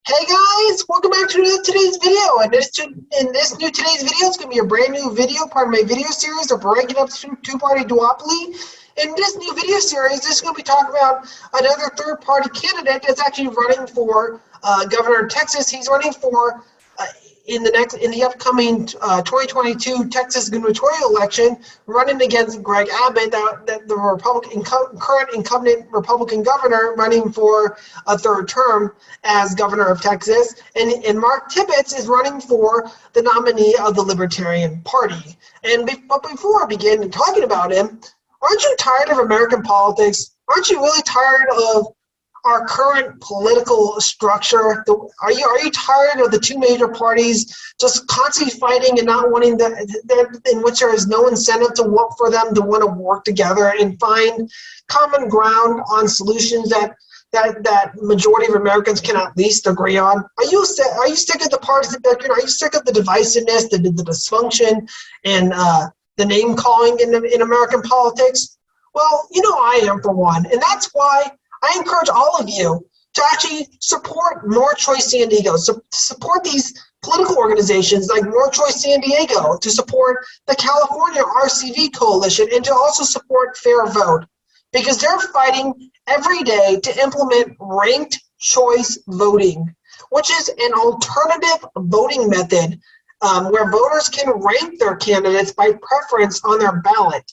Hey guys, welcome back to today's video. And today's video is going to be a brand new video, part of my video series of breaking up two-party duopoly. In this new video series, this is going to be talking about another third-party candidate that's actually running for governor of Texas. He's running for in the upcoming 2022 Texas gubernatorial election, running against Greg Abbott, the current incumbent Republican governor, running for a third term as governor of Texas, and Mark Tippetts is running for the nominee of the Libertarian Party. But before I begin talking about him, aren't you tired of American politics? Aren't you really tired of our current political structure? Are you tired of the two major parties just constantly fighting and not wanting in which there is no incentive for them to want to work together and find common ground on solutions that majority of Americans can at least agree on? Are you sick of the partisan? Are you sick of the divisiveness, the dysfunction, and the name calling in American politics? Well, I am for one, and that's why I encourage all of you to actually support More Choice San Diego, support these political organizations like More Choice San Diego, to support the California RCV Coalition, and to also support Fair Vote, because they're fighting every day to implement ranked choice voting, which is an alternative voting method where voters can rank their candidates by preference on their ballot.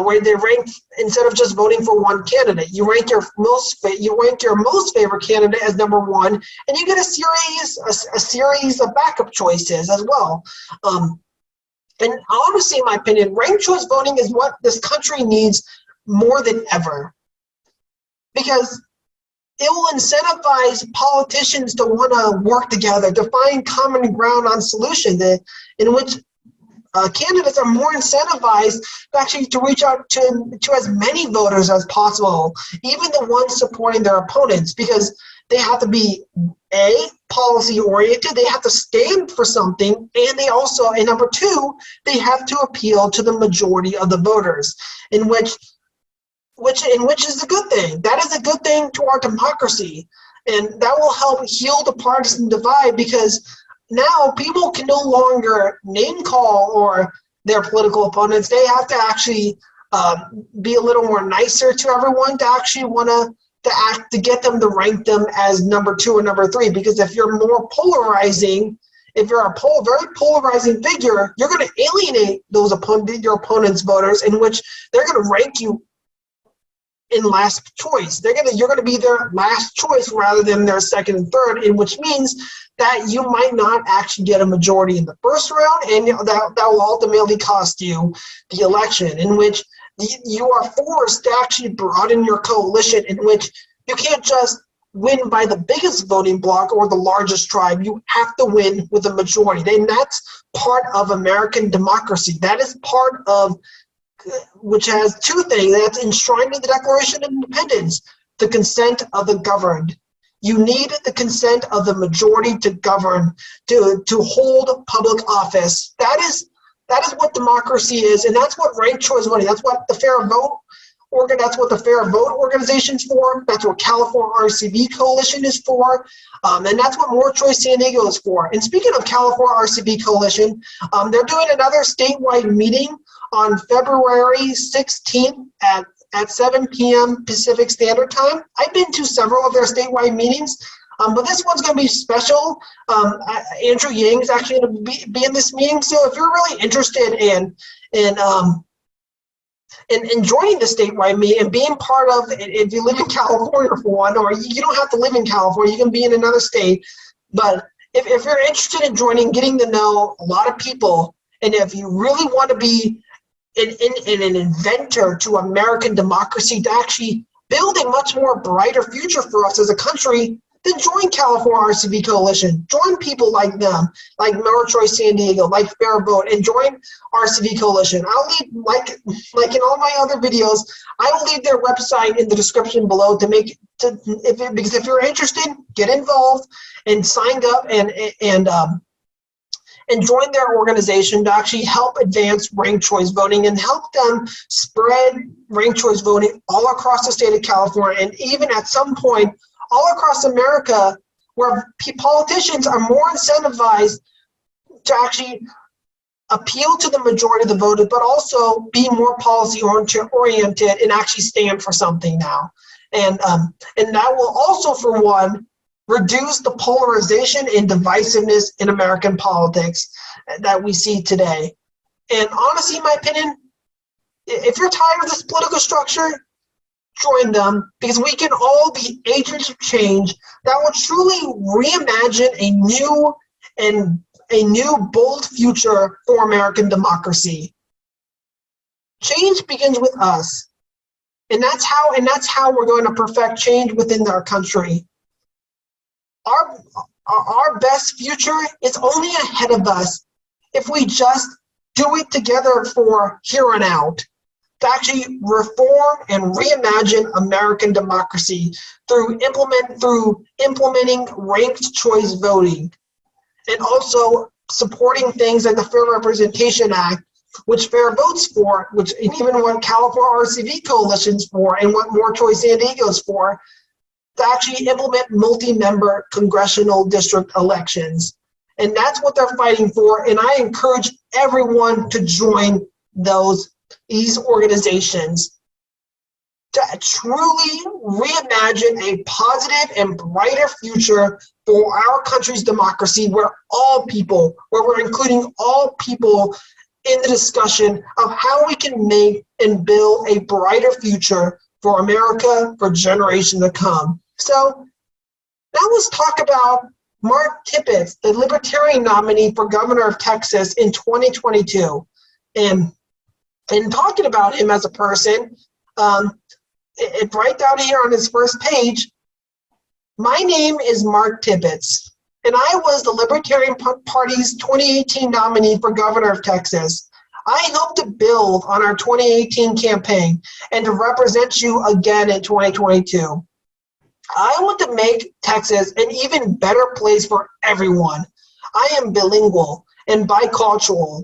Where they rank, instead of just voting for one candidate, you rank your most favorite candidate as number one, and you get a series of backup choices as well. And honestly, in my opinion, ranked choice voting is what this country needs more than ever, because it will incentivize politicians to want to work together, to find common ground on solutions in which candidates are more incentivized to reach out to as many voters as possible, even the ones supporting their opponents, because they have to be policy oriented, they have to stand for something, and number two, they have to appeal to the majority of the voters, in which is a good thing. That is a good thing to our democracy, and that will help heal the partisan divide, because now people can no longer name call or their political opponents. They have to actually be a little more nicer to everyone to actually want to get them to rank them as number two or number three. Because if you're more polarizing, if you're a very polarizing figure, you're going to alienate your opponent's voters, in which they're going to rank you in last choice. You're going to be their last choice rather than their second and third, in which means that you might not actually get a majority in the first round, and that will ultimately cost you the election, in which you are forced to actually broaden your coalition, in which you can't just win by the biggest voting bloc or the largest tribe. You have to win with a majority, and that's part of American democracy. That is part of which has two things that's enshrined in the Declaration of Independence: the consent of the governed. You need the consent of the majority to govern, to hold public office. That is what democracy is, and that's what ranked choice voting. That's what the Fair Vote organization's for. That's what California RCV Coalition is for, and that's what More Choice San Diego is for. And speaking of California RCV Coalition, they're doing another statewide meeting on February 16th at 7 p.m. Pacific Standard Time. I've been to several of their statewide meetings, but this one's going to be special. Andrew Yang is actually going to be in this meeting. So if you're really interested in joining the statewide meeting and being part of it, if you live in California for one, or you don't have to live in California, you can be in another state. But if you're interested in joining, getting to know a lot of people, and if you really want to be an inventor to American democracy, to actually build a much more brighter future for us as a country, then join California RCV Coalition. Join people like them, like More Choice San Diego, like Fair Vote, and join RCV Coalition. I'll leave, like in all my other videos, I will leave their website in the description below because if you're interested, get involved and sign up and join their organization to actually help advance ranked choice voting and help them spread ranked choice voting all across the state of California, and even at some point all across America, where politicians are more incentivized to actually appeal to the majority of the voters, but also be more policy oriented and actually stand for something now. And that will also, for one, reduce the polarization and divisiveness in American politics that we see today. And honestly, in my opinion, if you're tired of this political structure, join them, because we can all be agents of change that will truly reimagine a new bold future for American democracy. Change begins with us, and that's how we're going to perfect change within our country. Our best future is only ahead of us if we just do it together for here on out, to actually reform and reimagine American democracy through implementing ranked choice voting, and also supporting things like the Fair Representation Act, which Fair votes for, and even what California RCV Coalition's for, and what More Choice San Diego's for, to actually implement multi-member congressional district elections. And that's what they're fighting for, and I encourage everyone to join these organizations to truly reimagine a positive and brighter future for our country's democracy, where we're including all people in the discussion of how we can make and build a brighter future for America for generations to come. So now let's talk about Mark Tippetts, the Libertarian nominee for governor of Texas in 2022. And talking about him as a person, it right down here on his first page, my name is Mark Tippetts, and I was the Libertarian Party's 2018 nominee for governor of Texas. I hope to build on our 2018 campaign and to represent you again in 2022. I want to make Texas an even better place for everyone. I am bilingual and bicultural.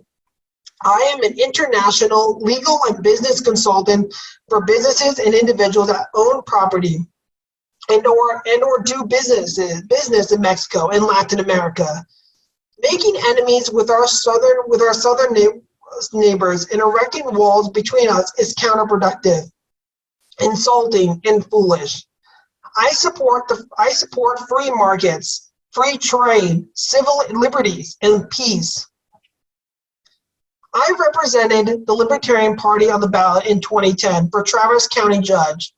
I am an international legal and business consultant for businesses and individuals that own property and or do business in Mexico and Latin America. Making enemies with our southern neighbors and erecting walls between us is counterproductive, insulting, and foolish. I support free markets, free trade, civil liberties, and peace. I represented the Libertarian Party on the ballot in 2010 for Travis County Judge.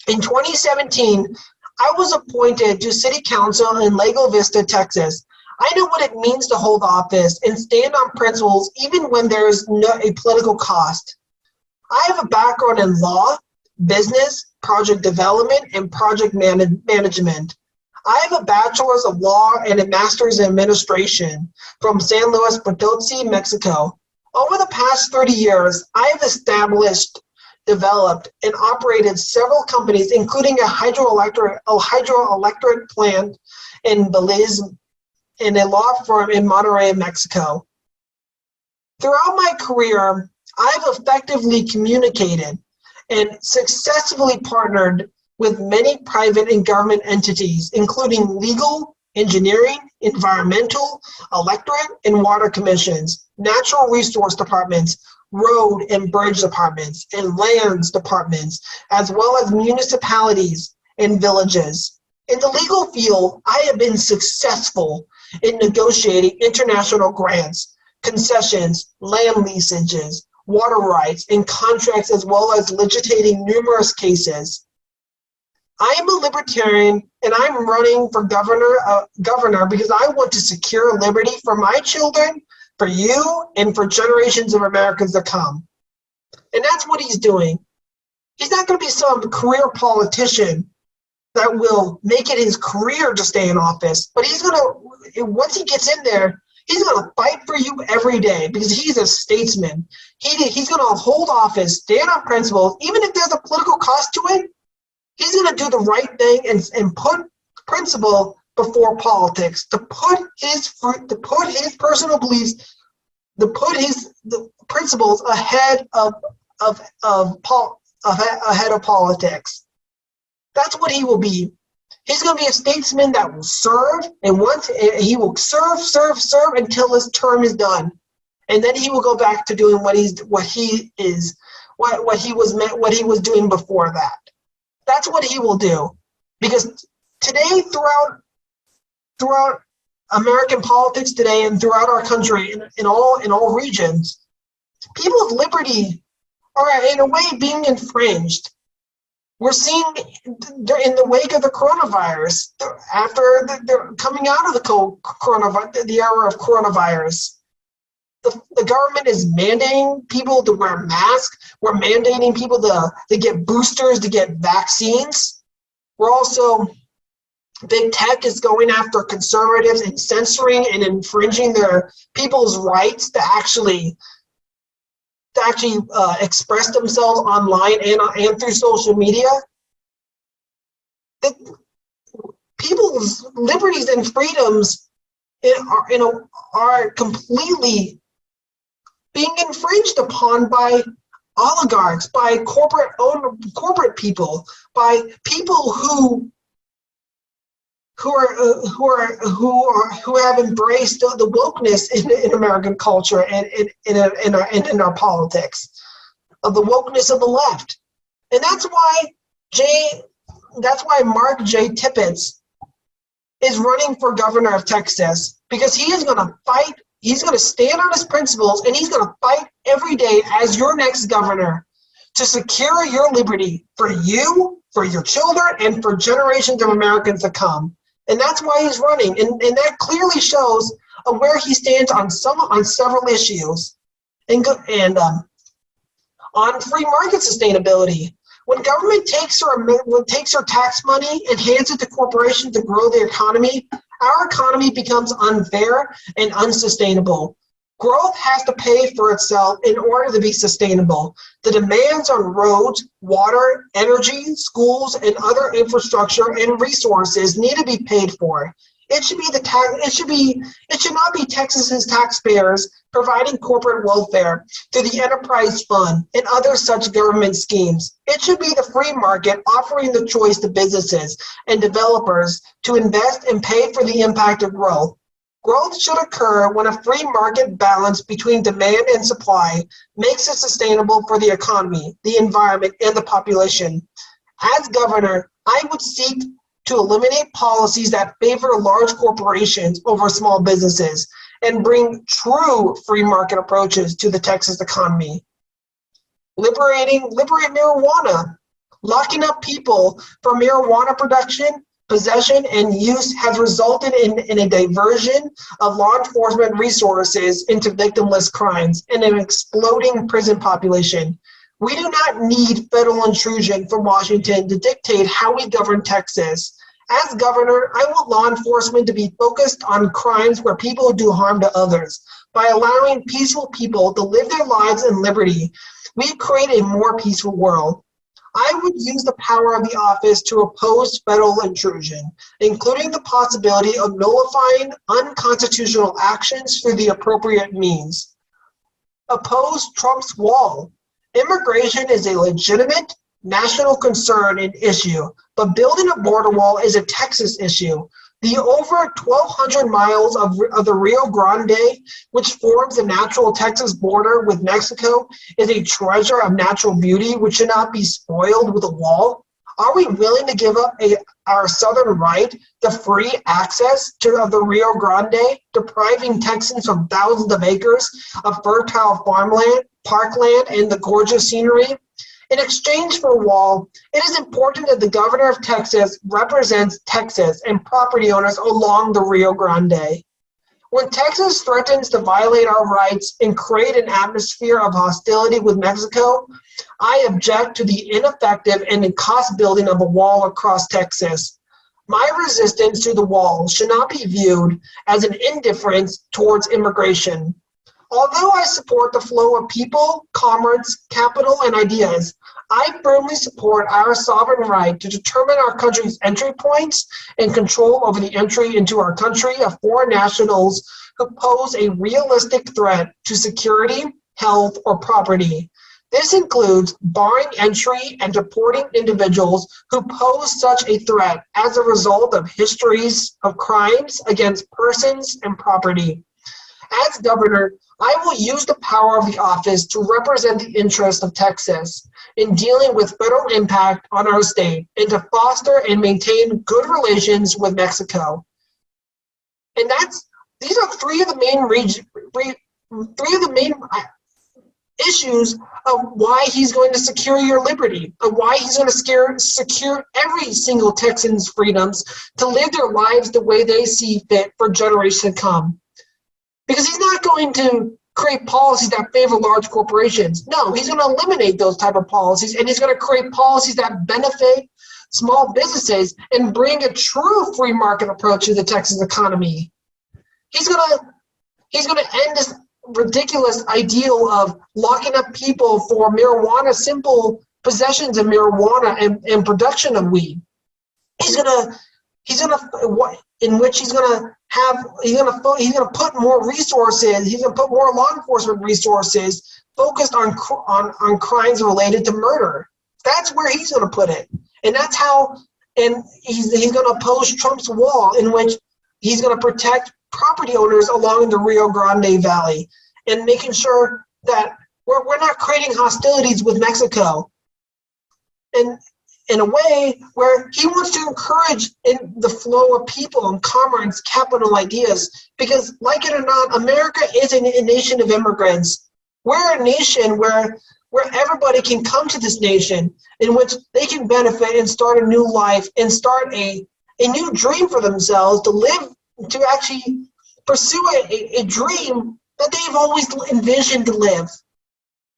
In 2017, I was appointed to City Council in Lago Vista, Texas. I know what it means to hold office and stand on principles even when there is a political cost. I have a background in law, business, project development, and project management. I have a bachelor's of law and a master's in administration from San Luis Potosi, Mexico. Over the past 30 years, I have established, developed, and operated several companies, including a hydroelectric plant in Belize and a law firm in Monterrey, Mexico. Throughout my career, I've effectively communicated and successfully partnered with many private and government entities, including legal, engineering, environmental, electric and water commissions, natural resource departments, road and bridge departments, and lands departments, as well as municipalities and villages. In the legal field, I have been successful in negotiating international grants, concessions, land leasages, water rights, and contracts, as well as litigating numerous cases. I am a libertarian, and I'm running for governor because I want to secure liberty for my children, for you, and for generations of Americans to come. And that's what he's doing. He's not going to be some career politician that will make it his career to stay in office, but he's going to, once he gets in there, he's going to fight for you every day because he's a statesman. He's going to hold office, stand on principles, even if there's a political cost to it. He's going to do the right thing and put principle before politics, to put his personal beliefs, to put the principles ahead of politics. That's what he will be. He's going to be a statesman that will serve, and once he will serve until his term is done, and then he will go back to doing what he was doing before that. That's what he will do, because today throughout American politics today and throughout our country in all regions, people's liberty are in a way being infringed. We're seeing in the wake of the coronavirus, after they're coming out of the era of coronavirus, the government is mandating people to wear masks. We're mandating people to get boosters, to get vaccines. We're also, big tech is going after conservatives and censoring and infringing their people's rights to actually express themselves online and through social media. People's liberties and freedoms are completely being infringed upon by oligarchs, by corporate people, by people who have embraced the wokeness in American culture and in our politics, of the wokeness of the left. And that's why Mark J. Tippetts is running for governor of Texas, because he is going to fight. He's going to stand on his principles, and he's going to fight every day as your next governor to secure your liberty for you, for your children, and for generations of Americans to come. And that's why he's running, and that clearly shows where he stands on several issues, and on free market sustainability. When government takes our tax money and hands it to corporations to grow the economy, our economy becomes unfair and unsustainable. Growth has to pay for itself in order to be sustainable. The demands on roads, water, energy, schools, and other infrastructure and resources need to be paid for. It should not be Texas's taxpayers providing corporate welfare through the enterprise fund and other such government schemes. It should be the free market offering the choice to businesses and developers to invest and pay for the impact of growth. Growth should occur when a free market balance between demand and supply makes it sustainable for the economy, the environment, and the population. As governor, I would seek to eliminate policies that favor large corporations over small businesses and bring true free market approaches to the Texas economy. Liberate marijuana. Locking up people from marijuana production, possession, and use has resulted in a diversion of law enforcement resources into victimless crimes and an exploding prison population. We do not need federal intrusion from Washington to dictate how we govern Texas. As governor, I want law enforcement to be focused on crimes where people do harm to others. By allowing peaceful people to live their lives in liberty, we create a more peaceful world. I would use the power of the office to oppose federal intrusion, including the possibility of nullifying unconstitutional actions through the appropriate means. Oppose Trump's wall. Immigration is a legitimate national concern and issue, but building a border wall is a Texas issue. The over 1,200 miles of the Rio Grande, which forms the natural Texas border with Mexico, is a treasure of natural beauty which should not be spoiled with a wall. Are we willing to give up our southern right to free access to the Rio Grande, depriving Texans from thousands of acres of fertile farmland, parkland, and the gorgeous scenery? In exchange for a wall, it is important that the governor of Texas represents Texas and property owners along the Rio Grande. When Texas threatens to violate our rights and create an atmosphere of hostility with Mexico, I object to the ineffective and cost building of a wall across Texas. My resistance to the wall should not be viewed as an indifference towards immigration. Although I support the flow of people, commerce, capital, and ideas, I firmly support our sovereign right to determine our country's entry points and control over the entry into our country of foreign nationals who pose a realistic threat to security, health, or property. This includes barring entry and deporting individuals who pose such a threat as a result of histories of crimes against persons and property. As governor, I will use the power of the office to represent the interests of Texas in dealing with federal impact on our state and to foster and maintain good relations with Mexico. And these are three of the main issues of why he's going to secure your liberty, of why he's going to secure every single Texan's freedoms to live their lives the way they see fit for generations to come. Because he's not going to create policies that favor large corporations. No, he's going to eliminate those type of policies, and he's going to create policies that benefit small businesses and bring a true free market approach to the Texas economy. He's going to end this ridiculous ideal of locking up people for marijuana, simple possessions of marijuana and production of weed. He's gonna put more resources. He's gonna put more law enforcement resources focused on crimes related to murder. That's where he's gonna put it, and that's how. And he's gonna oppose Trump's wall, in which he's gonna protect property owners along the Rio Grande Valley, and making sure that we're not creating hostilities with Mexico. And in a way where he wants to encourage in the flow of people and commerce, capital ideas, because like it or not, America is a nation of immigrants. We're a nation where everybody can come to this nation, in which they can benefit and start a new life and start a new dream for themselves to actually pursue a dream that they've always envisioned to live.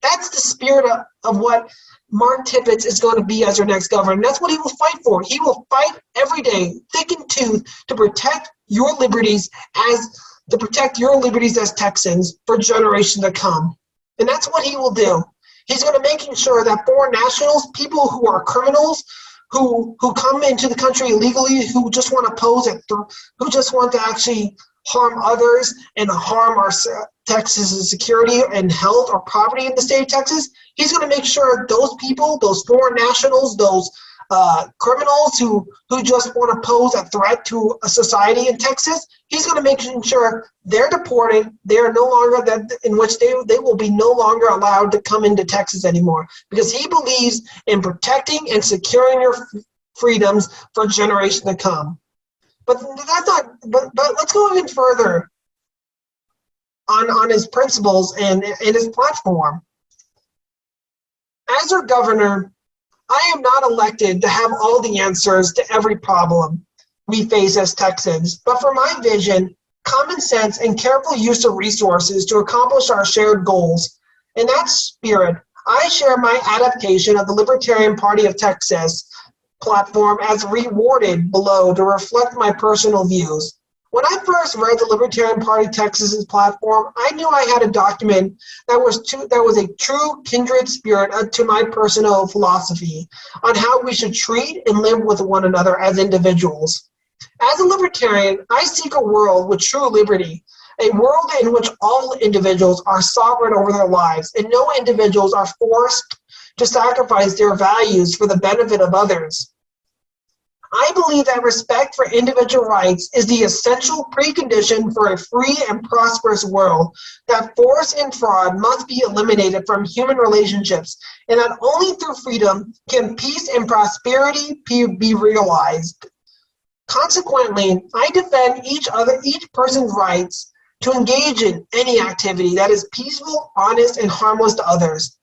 That's the spirit of what Mark Tippetts is going to be as our next governor. And that's what he will fight for. He will fight every day, thick and tooth, to protect your liberties as Texans for generations to come. And that's what he will do. He's going to making sure that foreign nationals, people who are criminals, who come into the country illegally, who just want to pose it, who just want to actually harm others and harm our Texas' security and health or property in the state of Texas, he's going to make sure those people, those foreign nationals, those criminals who just want to pose a threat to a society in Texas, he's going to make sure they're deported. They are no longer in which they will be no longer allowed to come into Texas anymore, because he believes in protecting and securing your freedoms for generations to come. But that's not. But let's go even further on his principles and his platform. As our governor, I am not elected to have all the answers to every problem we face as Texans, but for my vision, common sense, and careful use of resources to accomplish our shared goals. In that spirit, I share my adaptation of the Libertarian Party of Texas platform as rewarded below to reflect my personal views. When I first read the Libertarian Party Texas's platform, I knew I had a document that was a true kindred spirit to my personal philosophy on how we should treat and live with one another as individuals. As a libertarian, I seek a world with true liberty, a world in which all individuals are sovereign over their lives and no individuals are forced to sacrifice their values for the benefit of others. I believe that respect for individual rights is the essential precondition for a free and prosperous world, that force and fraud must be eliminated from human relationships, and that only through freedom can peace and prosperity be realized. Consequently, I defend each person's rights to engage in any activity that is peaceful, honest, and harmless to others.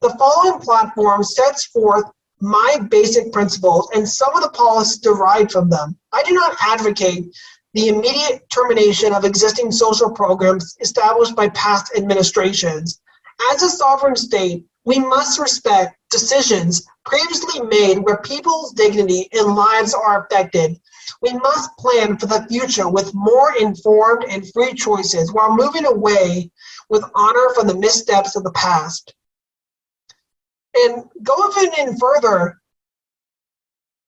The following platform sets forth my basic principles and some of the policies derived from them. I do not advocate the immediate termination of existing social programs established by past administrations. As a sovereign state, we must respect decisions previously made where people's dignity and lives are affected. We must plan for the future with more informed and free choices while moving away with honor from the missteps of the past. And go even further,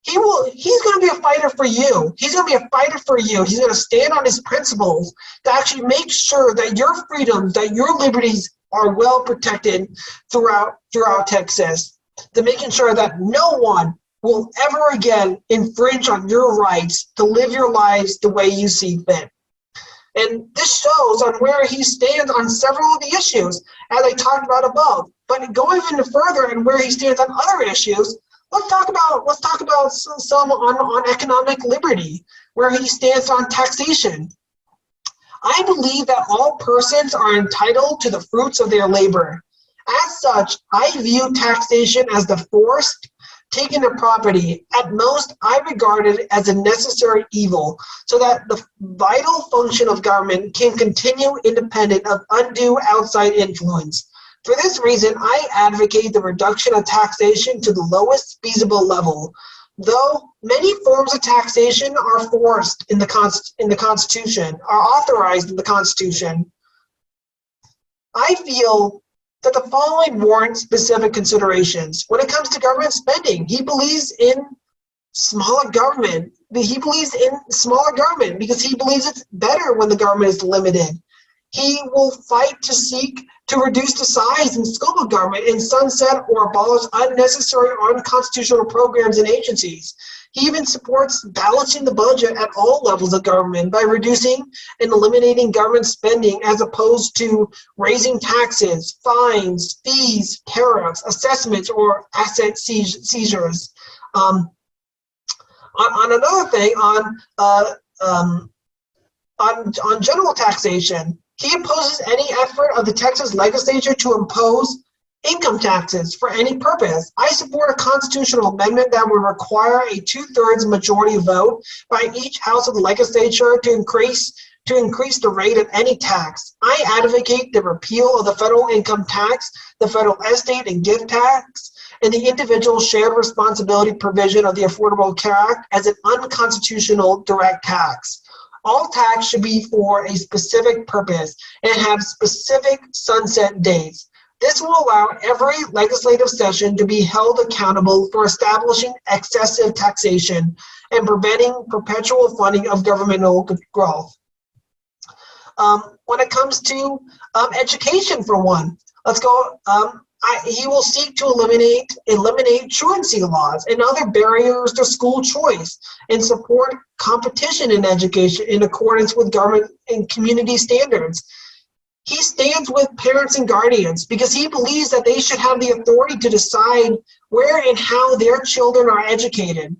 he's going to be a fighter for you. He's going to be a fighter for you. He's going to stand on his principles to actually make sure that your freedoms, that your liberties are well protected throughout Texas, to making sure that no one will ever again infringe on your rights to live your lives the way you see fit. And this shows on where he stands on several of the issues, as I talked about above. But going even further and where he stands on other issues, let's talk about some on economic liberty, where he stands on taxation. I believe that all persons are entitled to the fruits of their labor. As such, I view taxation as the forced taking of property. At most, I regard it as a necessary evil, so that the vital function of government can continue independent of undue outside influence. For this reason, I advocate the reduction of taxation to the lowest feasible level. Though many forms of taxation are forced in the Constitution, are authorized in the Constitution, I feel that the following warrant specific considerations. When it comes to government spending, he believes in smaller government. He believes in smaller government because he believes it's better when the government is limited. He will fight to seek to reduce the size and scope of government and sunset or abolish unnecessary or unconstitutional programs and agencies. He even supports balancing the budget at all levels of government by reducing and eliminating government spending as opposed to raising taxes, fines, fees, tariffs, assessments, or asset seizures. On another thing, on general taxation, he opposes any effort of the Texas legislature to impose income taxes for any purpose. I support a constitutional amendment that would require a 2/3 majority vote by each house of the legislature to increase the rate of any tax. I advocate the repeal of the federal income tax, the federal estate and gift tax, and the individual shared responsibility provision of the Affordable Care Act as an unconstitutional direct tax. All tax should be for a specific purpose and have specific sunset dates. This will allow every legislative session to be held accountable for establishing excessive taxation and preventing perpetual funding of governmental growth. When it comes to education, for one, let's go. He will seek to eliminate truancy laws and other barriers to school choice and support competition in education in accordance with government and community standards. He stands with parents and guardians because he believes that they should have the authority to decide where and how their children are educated.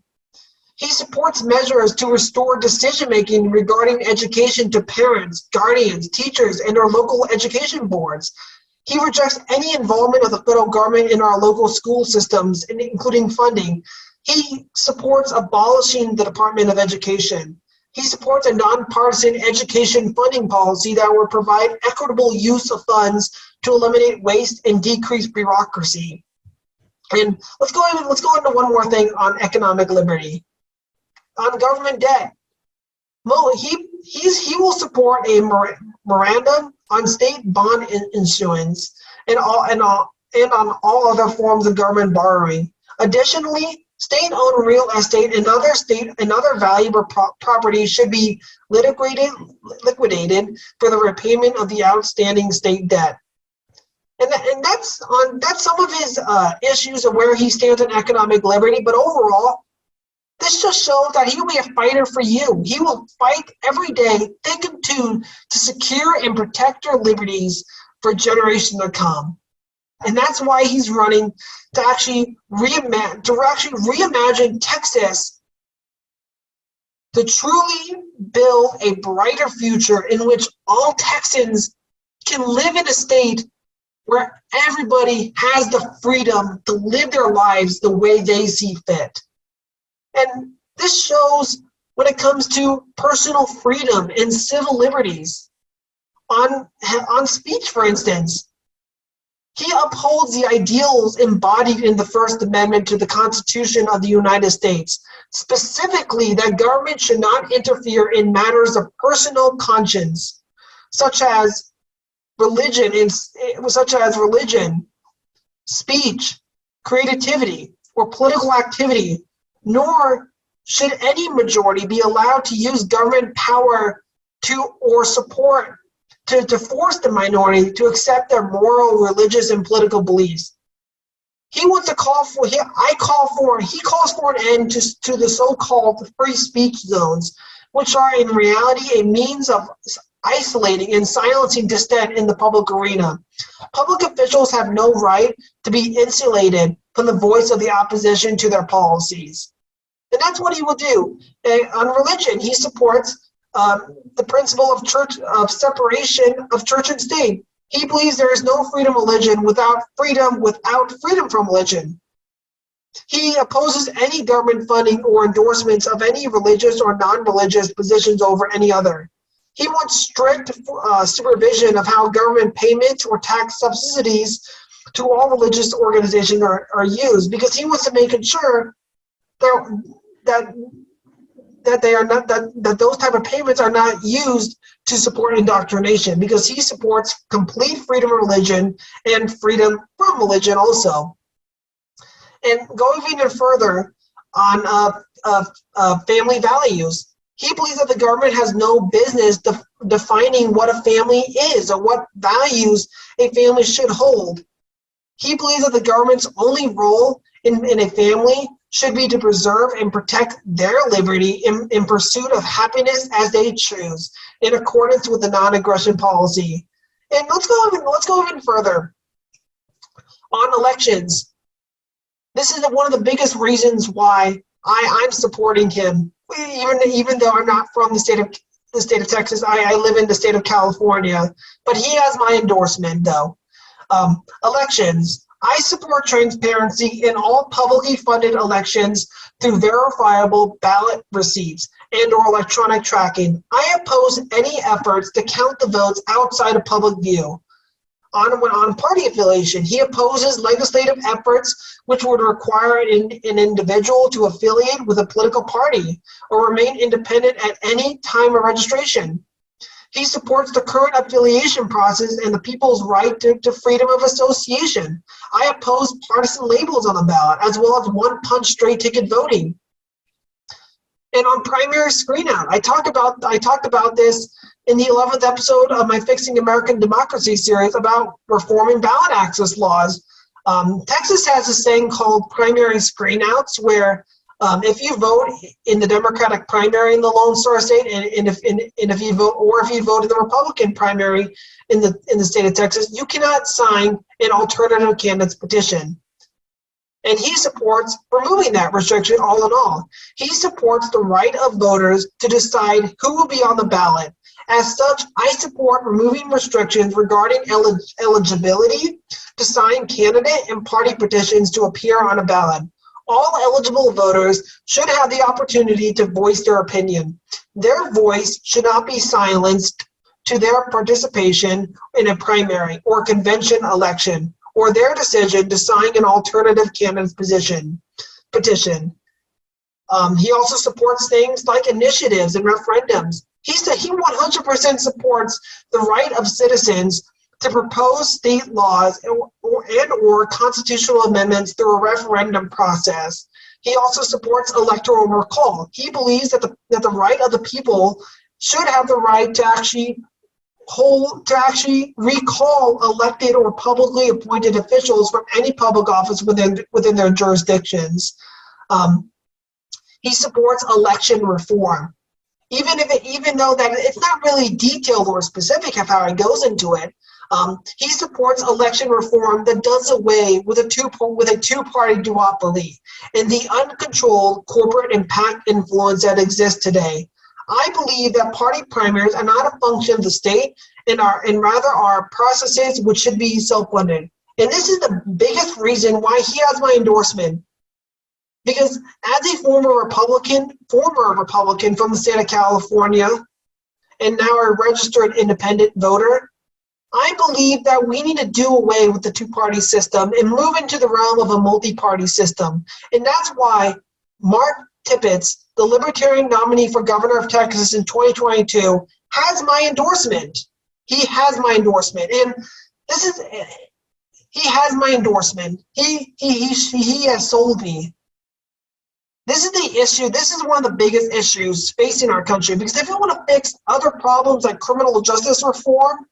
He supports measures to restore decision-making regarding education to parents, guardians, teachers, and our local education boards. He rejects any involvement of the federal government in our local school systems, including funding. He supports abolishing the Department of Education. He supports a nonpartisan education funding policy that will provide equitable use of funds to eliminate waste and decrease bureaucracy. And let's go into one more thing on economic liberty. On government debt, he will support a memorandum on state bond issuance and on all other forms of government borrowing. Additionally, state-owned real estate and other valuable property should be liquidated for the repayment of the outstanding state debt. And that's some of his issues of where he stands on economic liberty. But overall, this just shows that he will be a fighter for you. He will fight every day, thick and tune, to secure and protect your liberties for generations to come. And that's why he's running to actually reimagine Texas, to truly build a brighter future in which all Texans can live in a state where everybody has the freedom to live their lives the way they see fit. And this shows when it comes to personal freedom and civil liberties. On speech, for instance, he upholds the ideals embodied in the First Amendment to the Constitution of the United States, specifically that government should not interfere in matters of personal conscience, such as religion, speech, creativity, or political activity, nor should any majority be allowed to use government power to or support to force the minority to accept their moral, religious, and political beliefs. He wants to he calls for an end to the so-called free speech zones, which are in reality a means of isolating and silencing dissent in the public arena. Public officials have no right to be insulated from the voice of the opposition to their policies. And that's what he will do. On religion, he supports the principle of separation of church and state. He believes there is no freedom of religion without freedom from religion. He opposes any government funding or endorsements of any religious or non-religious positions over any other. He wants strict supervision of how government payments or tax subsidies to all religious organizations are used, because he wants to make sure that those type of payments are not used to support indoctrination, because he supports complete freedom of religion and freedom from religion also. And going even further on family values, he believes that the government has no business defining what a family is or what values a family should hold. He believes that the government's only role in a family should be to preserve and protect their liberty in pursuit of happiness as they choose, in accordance with the non-aggression policy. And let's go even further. On elections, this is one of the biggest reasons why I'm supporting him. Even though I'm not from the state of Texas, I live in the state of California, but he has my endorsement though. Elections. I support transparency in all publicly funded elections through verifiable ballot receipts and or electronic tracking. I oppose any efforts to count the votes outside of public view. On party affiliation, he opposes legislative efforts which would require an individual to affiliate with a political party or remain independent at any time of registration. He supports the current affiliation process and the people's right to freedom of association. I oppose partisan labels on the ballot, as well as one-punch straight ticket voting. And on primary screenout, I talked about this in the 11th episode of my Fixing American Democracy series about reforming ballot access laws. Texas has this thing called primary screenouts, where if you vote in the Democratic primary in the Lone Star State, and if you vote in the Republican primary in the state of Texas, you cannot sign an alternative candidate's petition. And he supports removing that restriction all in all. He supports the right of voters to decide who will be on the ballot. As such, I support removing restrictions regarding eligibility to sign candidate and party petitions to appear on a ballot. All eligible voters should have the opportunity to voice their opinion. Their voice should not be silenced to their participation in a primary or convention election, or their decision to sign an alternative candidate's petition. He also supports things like initiatives and referendums. He said he 100% supports the right of citizens to propose state laws or constitutional amendments through a referendum process. He also supports electoral recall. He believes that the right of the people should have the right to actually recall elected or publicly appointed officials from any public office within their jurisdictions. He supports election reform, even though that it's not really detailed or specific of how it goes into it. He supports election reform that does away with a two-party duopoly and the uncontrolled corporate and PAC influence that exists today. I believe that party primaries are not a function of the state and rather are processes which should be self-funded. And this is the biggest reason why he has my endorsement. Because as a former Republican from the state of California, and now a registered independent voter, I believe that we need to do away with the two-party system and move into the realm of a multi-party system. And that's why Mark Tippetts, the Libertarian nominee for governor of Texas in 2022, has my endorsement. He has my endorsement. And he has my endorsement. He has sold me. This is the issue. This is one of the biggest issues facing our country, because if we want to fix other problems like criminal justice reform,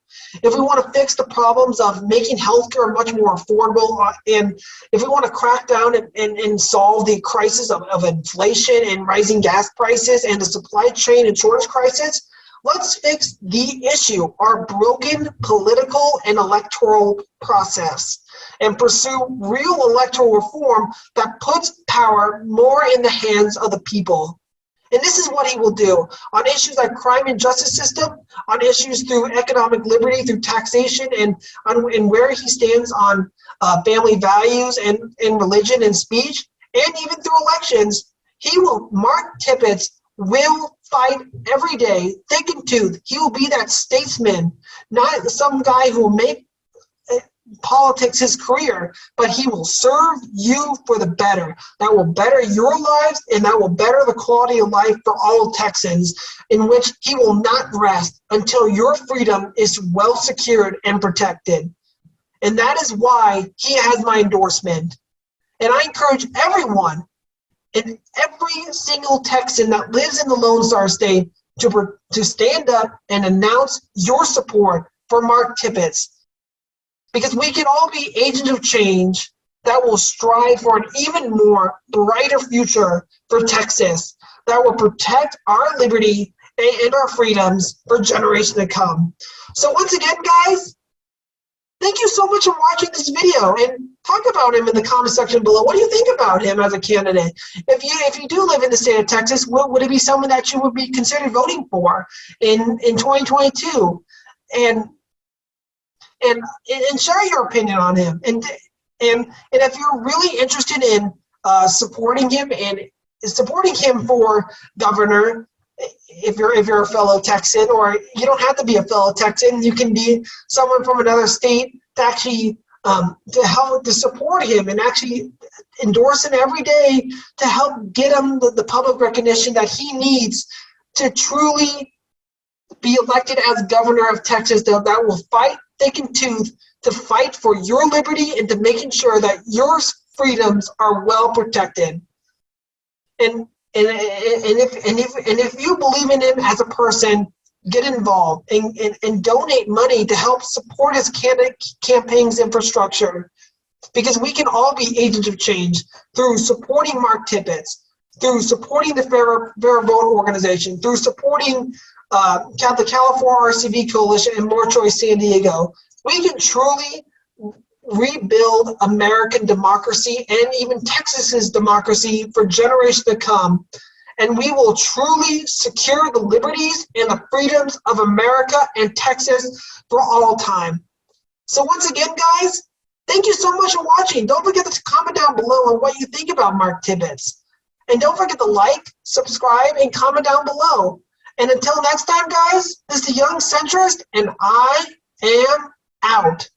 if we want to fix the problems of making healthcare much more affordable, and if we want to crack down and solve the crisis of inflation and rising gas prices and the supply chain and shortage crisis, let's fix the issue, our broken political and electoral process, and pursue real electoral reform that puts power more in the hands of the people. And this is what he will do on issues like crime and justice system, on issues through economic liberty, through taxation, and where he stands on family values and religion and speech, and even through elections. Mark Tippetts will fight every day, thick and tooth. He will be that statesman, not some guy who will make politics his career, but he will serve you for the better. That will better your lives, and that will better the quality of life for all Texans, in which he will not rest until your freedom is well secured and protected. And that is why he has my endorsement. And I encourage everyone, and every single Texan that lives in the Lone Star State, to stand up and announce your support for Mark Tippetts. Because we can all be agents of change that will strive for an even more brighter future for Texas, that will protect our liberty and our freedoms for generations to come. So once again, guys, thank you so much for watching this video, and talk about him in the comment section below. What do you think about him as a candidate? If you do live in the state of Texas, would it be someone that you would be considered voting for in 2022? And share your opinion on him. And if you're really interested in supporting him for governor, if you're a fellow Texan, or you don't have to be a fellow Texan, you can be someone from another state to actually to support him and actually endorse him every day to help get him the public recognition that he needs to truly be elected as governor of Texas, that will fight thick and tooth to fight for your liberty and to making sure that your freedoms are well protected. And if you believe in him as a person, get involved and donate money to help support his campaign's infrastructure, because we can all be agents of change through supporting Mark Tippetts, through supporting the Fair Vote organization, through supporting the California RCV Coalition and More Choice San Diego. We can truly rebuild American democracy and even Texas's democracy for generations to come. And we will truly secure the liberties and the freedoms of America and Texas for all time. So once again, guys, thank you so much for watching. Don't forget to comment down below on what you think about Mark Tippetts. And don't forget to like, subscribe, and comment down below. And until next time, guys, this is the Young Centrist, and I am out.